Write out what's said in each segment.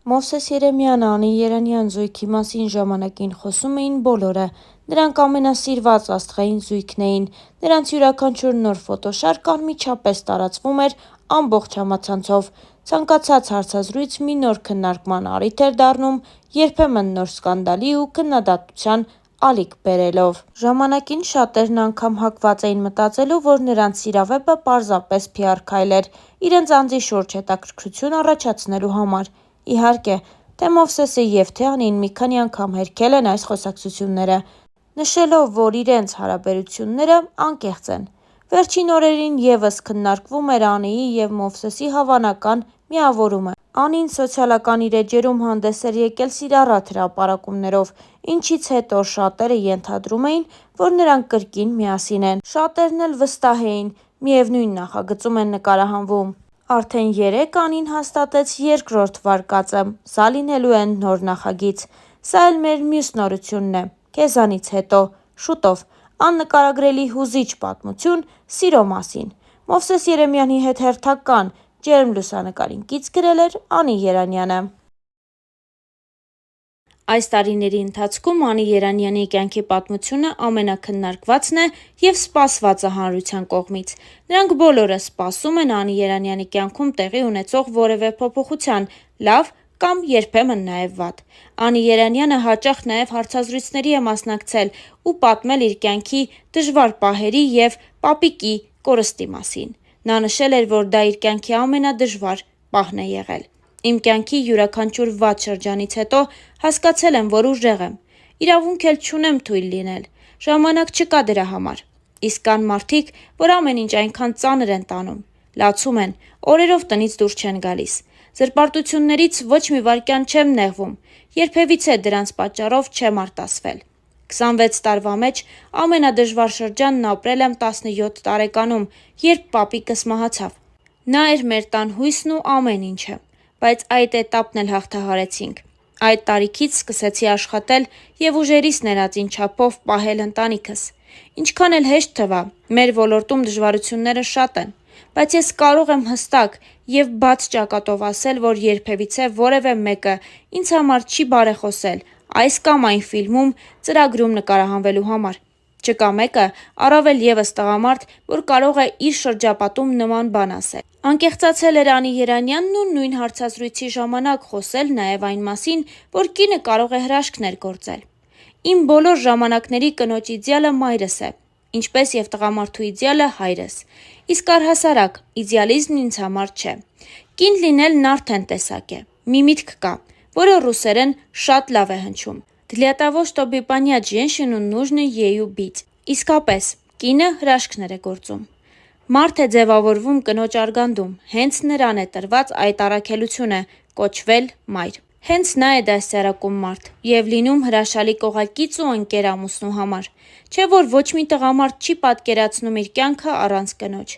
Մովսես Երեմյանը, Անի Երանյան զույգի մասին ժամանակին խոսում էին բոլորը, նրանք ամենասիրված աստղային զույգն էին, նրանց յուրաքանչյուր նոր ֆոտոշարք անմիջապես տարածվում էր ամբողջ համացանցով, ցանկացած հարցազրույց մի նոր քննարկման առիթ էր դառնում, երբեմն նոր սկանդալի ու քննադատության ալիք բերելով։ Ժամանակին շատերն անգամ հակված էին մտածելու, որ նրանց սիրավեպը պարզապես PR քայլ էր, իրենց անձի շուրջ հետաքրքրություն առաջացնելու համար։ Իհարկե, թե Մովսեսը և թե Անին մի քանի անգամ հերքել են այս խոսակցությունները, նշելով, որ իրենց հարաբերությունները անկեղծ են։ Վերջին օրերին ևս քննարկվում էր Անիի և Մովսեսի հավանական միավորումը։ Անին սոցիալական իր էջերում հանդես էր եկել սիրառատ հրապարակումներով, ինչից հետո շատերը ենթադրում էին, որ նրանք կրկին միասին են։ Շատերն էլ վստահ էին՝ միևնույն նախագծում են նկարահանվում։ Արդեն երեկ Անին հաստատեց երկրորդ վարկածը, սա լինելու է նոր նախագիծ։ Սա էլ մեր մյուս նորությունն է, քեզանից հետո, շուտով, աննկարագրելի հուզիչ պատմություն սիրո մասին։ Մովսես Երեմյանի հետ հերթական, ջերմ լուսանկարին կից գրել էր Անի Երանյանը։ Այս տարիների ընթացքում Անի Երանյանի կյանքի պատմությունը ամենաքննարկվածն է և սպասվածը հանրության կողմից։ Նրանք բոլորը սպասում են Անի Երանյանի կյանքում տեղի ունեցող որևէ փոփոխության, լավ կամ երբեմն նաև վատ։ Անի Երանյանը հաճախ նաև հարցազրույցների է մասնակցել ու պատմել իր կյանքի դժվար պահերի և պապիկի կորստի մասին։ Նա նշել էր, որ դա իր կյանքի ամենադժվար պահն է եղել։ Իմ կյանքի յուրաքանչյուր վատ շրջանից հետո հասկացել եմ, որ ուժեղ եմ։ Իրավունք էլ չունեմ թույլ լինել։ Ժամանակ չկա դրա համար։ Իսկ կան մարդիկ, որ ամեն ինչ այնքան ծանր են տանում, լացում են, օրերով տնից դուրս չեն գալիս։ Զրպարտություններից ոչ մի վայրկյան չեմ նեղվում, երբևիցե դրանց պատճառով չեմ արտասվել։ 26 տարվա մեջ ամենադժվար շրջանն ապրել եմ 17 տարեկանում, երբ պապիկս մահացավ։ Նա էր մեր տան հույսն ու ամեն ինչը, բայց այդ էտապն էլ հաղթահարեցինք։ Այդ տարիքից սկսեցի աշխատել և ուժերիս ներածին չափով պահել ընտանիքս։ Ինչքան էլ հեշտ թվա, մեր ոլորտում դժվարությունները շատ են, բայց ես կարող եմ հստակ և բաց ճակատով ասել, որ երբևիցե որևէ մեկը ինձ համար չի բարեխոսել այս կամ այն ֆիլմում, ծրագրում նկարահանվելու համար։ Չկա մեկը, առավել ևս տղամարդ, որ կարող է իր շրջապատում նման բան ասել։ Անկեղծացել էր Անի Երանյանն ու նույն հարցազրույցի ժամանակ խոսել նաև այն մասին, որ կինը կարող է հրաշքներ գործել։ Իմ բոլոր ժամանակների կնոջ իդեալը մայրս է, ինչպես և տղամարդու իդեալը հայրս։ Իսկ առհասարակ, իդեալիզմն ինձ համար չէ։ Կին լինելն արդեն տեսակ է։ Մի միտք կա, որը ռուսերեն շատ լավ է հնչում. «Для того, чтобы понять женщину, нужно ею быть»։ Իսկապես, կինը հրաշքներ է գործում։ Մարդ է ձևավորվում կնոջ արգանդում, հենց նրան է տրված այդ առաքելությունը՝ կոչվել մայր։ Հենց նա է դաստիարակում մարդ և լինում հրաշալի կողակից ու ընկեր ամուսնու համար։ Չէ՞ որ ոչ մի տղամարդ չի պատկերացնում իր կյանքը առանց կնոջ։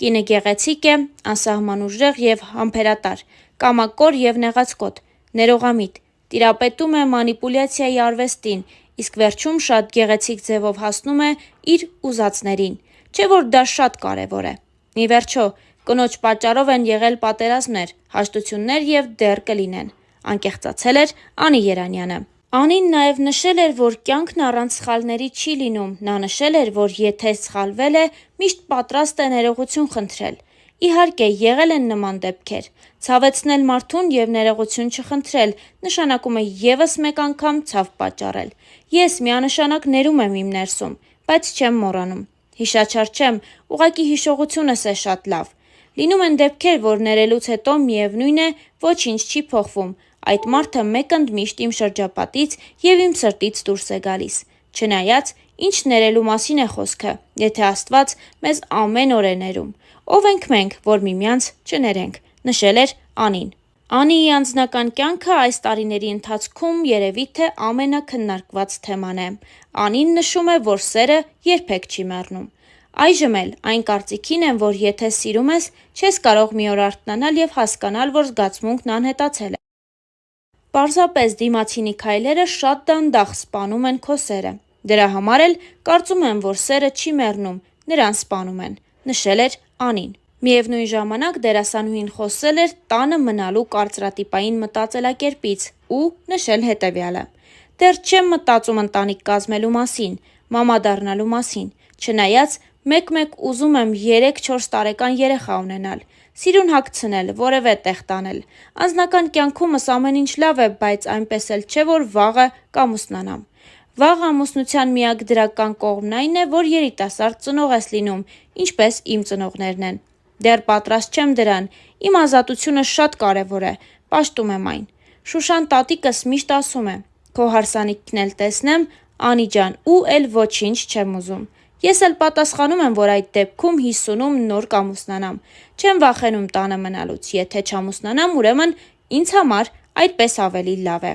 Կինը գեղեցիկ է, անսահման ուժեղ և համբերատար, կամակոր և նեղացկոտ, ներողամիտ, տիրապետում է մանիպուլյացիայի արվեստին, իսկ վերջում շատ գեղեցիկ ձևով հասնում է իր ուզածներին։ Չէ՞ որ դա շատ կարևոր է։ Ի վերջո, կնոջ պատճառով են եղել պատերազմներ, հաշտություններ և դեռ կլինեն։ Անկեղծացել էր Անի Երանյանը։ Անին նաև նշել էր, որ կյանքն առանց սխալների չի լինում։ Նա նշել էր, որ եթե սխալվել է, միշտ պատրաստ է ներողություն խնդրել։ Իհարկե, եղել են նման դեպքեր։ Ցավեցնել մարդուն և ներողություն չխնդրել նշանակում է ևս մեկ անգամ ցավ պատճառել։ Ես միանշանակ ներում եմ իմ ներսում, բայց չեմ մոռանում։ Հիշաչար չեմ, ուղղակի հիշողությունս է շատ լավ։ Լինում են դեպքեր, որ ներելուց հետո միևնույն է, ոչինչ չի փոխվում։ Այդ մարդը մեկ ընդմիշտ իմ շրջապատից և իմ սրտից դուրս է գալիս։ Չնայած, ինչ ներելու մասին է խոսքը, եթե Աստված մեզ ամեն օր է ներում։ Ով ենք մենք, որ միմյանց չներենք, նշել էր Անին։ Անիի անձնական կյանքը այս տարիների ընթացքում երևի թե ամենաքննարկված թեման է։ Անին նշում է, որ սերը երբեք չի մեռնում։ Այժմ էլ այն կարծիքին եմ, որ եթե սիրում ես, չես կարող մի օր արթնանալ և հասկանալ, որ զգացմունքն անհետացել է։ Պարզապես դիմացինի քայլերը շատ դանդաղ սպանում են քո սերը։ Դրա համար էլ կարծում եմ, որ սերը չի մեռնում, նրան սպանում են, նշել էր Անին։ Միևնույն ժամանակ դերասանուհին խոսել էր տանը մնալու կարծրատիպային մտածելակերպից ու նշել հետևյալը. «Դեռ չեմ մտածում ընտանիք կազմելու մասին, մամա դառնալու մասին, չնայած մեկ-մեկ ուզում եմ 3-4 տարեկան երեխա ունենալ, սիրուն հագցնել, որևէ տեղ տանել, անձնական կյանքումս ամեն ինչ լավ է, բայց այնպես էլ չէ, որ վաղը կամուսնանամ։ Վաղ ամուսնության միակ դրական կողմն այն է, որ երիտասարդ ծնող ես լինում, ինչպես իմ ծնողներն են։ Դեռ պատրաստ չեմ դրան, իմ ազատությունը շատ կարևոր է, պաշտում եմ այն։ Շուշան տատիկս միշտ ասում է. քո հարսանիքն էլ տեսնեմ, Անի ջան, ու էլ ոչինչ չեմ ուզում։ Ես էլ պատասխանում եմ, որ այդ դեպքում 50-ում նոր կամուսնանամ։ Չեմ վախենում տանը մնալուց, եթե չամուսնանամ, ուրեմն ինձ համար այդպես ավելի լավ է։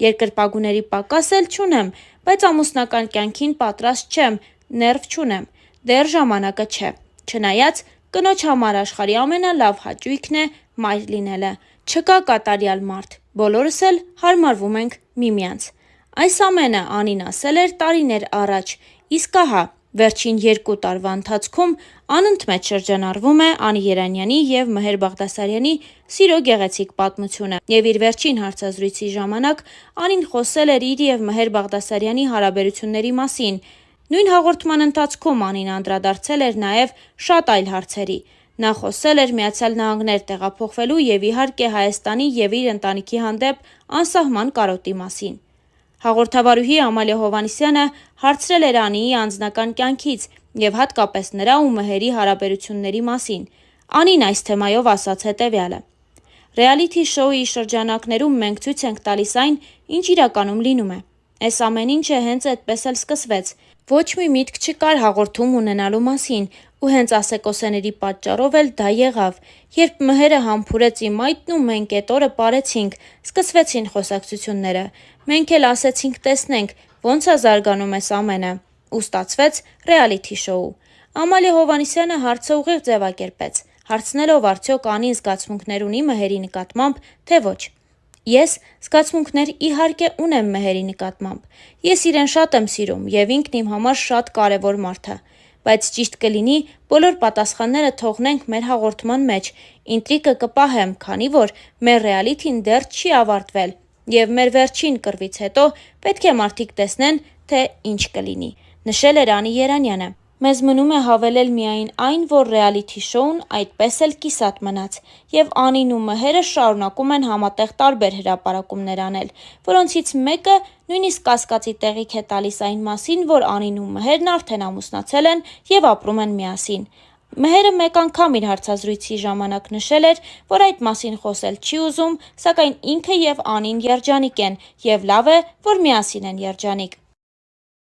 Երկրպագուների պակաս էլ չունեմ, բայց ամուսնական կյանքին պատրաստ չեմ, ներվ չունեմ, դեռ ժամանակը չէ։ Չնայած կնոջ համար աշխարհի ամենալավ հաճույքն է մայր լինելը։ Չկա կատարյալ մարդ, բոլորս էլ հարմարվում ենք միմյանց։ Այս ամենը Անին ասել էր տարիներ առաջ, իսկ ահա վերջին 2 տարվա ընթացքում անընդմեջ շրջանառվում է Անի Երանյանի և Մհեր Բաղդասարյանի սիրո գեղեցիկ պատմությունը։ Եվ իր վերջին հարցազրույցի ժամանակ Անին խոսել էր իր և Մհեր Բաղդասարյանի հարաբերությունների մասին։ Նույն հաղորդման ընթացքում Անին անդրադարձել էր նաև շատ այլ հարցերի։ Նա խոսել էր Միացյալ Նահանգներ տեղափոխվելու և իհարկե Հայաստանի և իր ընտանիքի հանդեպ անսահման կարոտի մասին։ Հաղորդավարուհի Ամալիա Հովհաննիսյանը հարցրել էր Անիի անձնական կյանքից և հատկապես նրա ու Մհերի հարաբերությունների մասին։ Անին այս թեմայով ասաց հետևյալը. «Ռեալիթի շոուի շրջանակներում մենք ցույց ենք տալիս այն, ինչ իրականում լինում է։ Այս ամեն ինչը հենց այդպես էլ սկսվեց։ Ոչ մի միտք չկար հաղորդում ունենալու մասին, ու հենց ասեկոսեների պատճառով էլ դա եղավ։ Երբ Մհերը համբուրեց իմ այտն ու մենք էդ օրը պարեցինք, սկսվեցին խոսակցությունները։ Մենք էլ ասեցինք տեսնենք, ոնց է զարգանում այս ամենը։ Ու ստացվեց ռեալիթի շոու»։ Ամալիա Հովհաննիսյանը հարցը ուղիղ ձևակերպեց, հարցնելով արդյոք Անին զգացմունքներ ունի Մհերի նկատմամբ, թե ոչ։ Ես զգացմունքներ իհարկե ունեմ Մհերի նկատմամբ։ Ես իրեն շատ եմ սիրում և ինքն իմ համար շատ կարևոր մարդ է։ Բայց ճիշտ կլինի բոլոր պատասխանները թողնենք մեր հաղորդման մեջ, ինտրիգը կպահեմ, քանի որ մեր ռեալիթին դեռ չի ավարտվել, և մեր վերջին կռվից հետո պետք է մարդիկ տեսնեն, թե ինչ կլինի, նշել էր Անի Երանյանը։ Մեզ մնում է հավելել միայն այն, որ ռեալիթի շոուն այդպես էլ կիսատ մնաց, և Անին ու Մհերը շարունակում են համատեղ տարբեր հրապարակումներ անել, որոնցից մեկը նույնիսկ կասկածի տեղիք է տալիս այն մասին, որ Անին ու Մհերն արդեն ամուսնացել են և ապրում են միասին։ Մհերը մեկ անգամ իր հարցազրույցի ժամանակ նշել էր, որ այդ մասին խոսել չի ուզում, սակայն ինքը և Անին երջանիկ են, և լավ է, որ միասին են երջանիկ։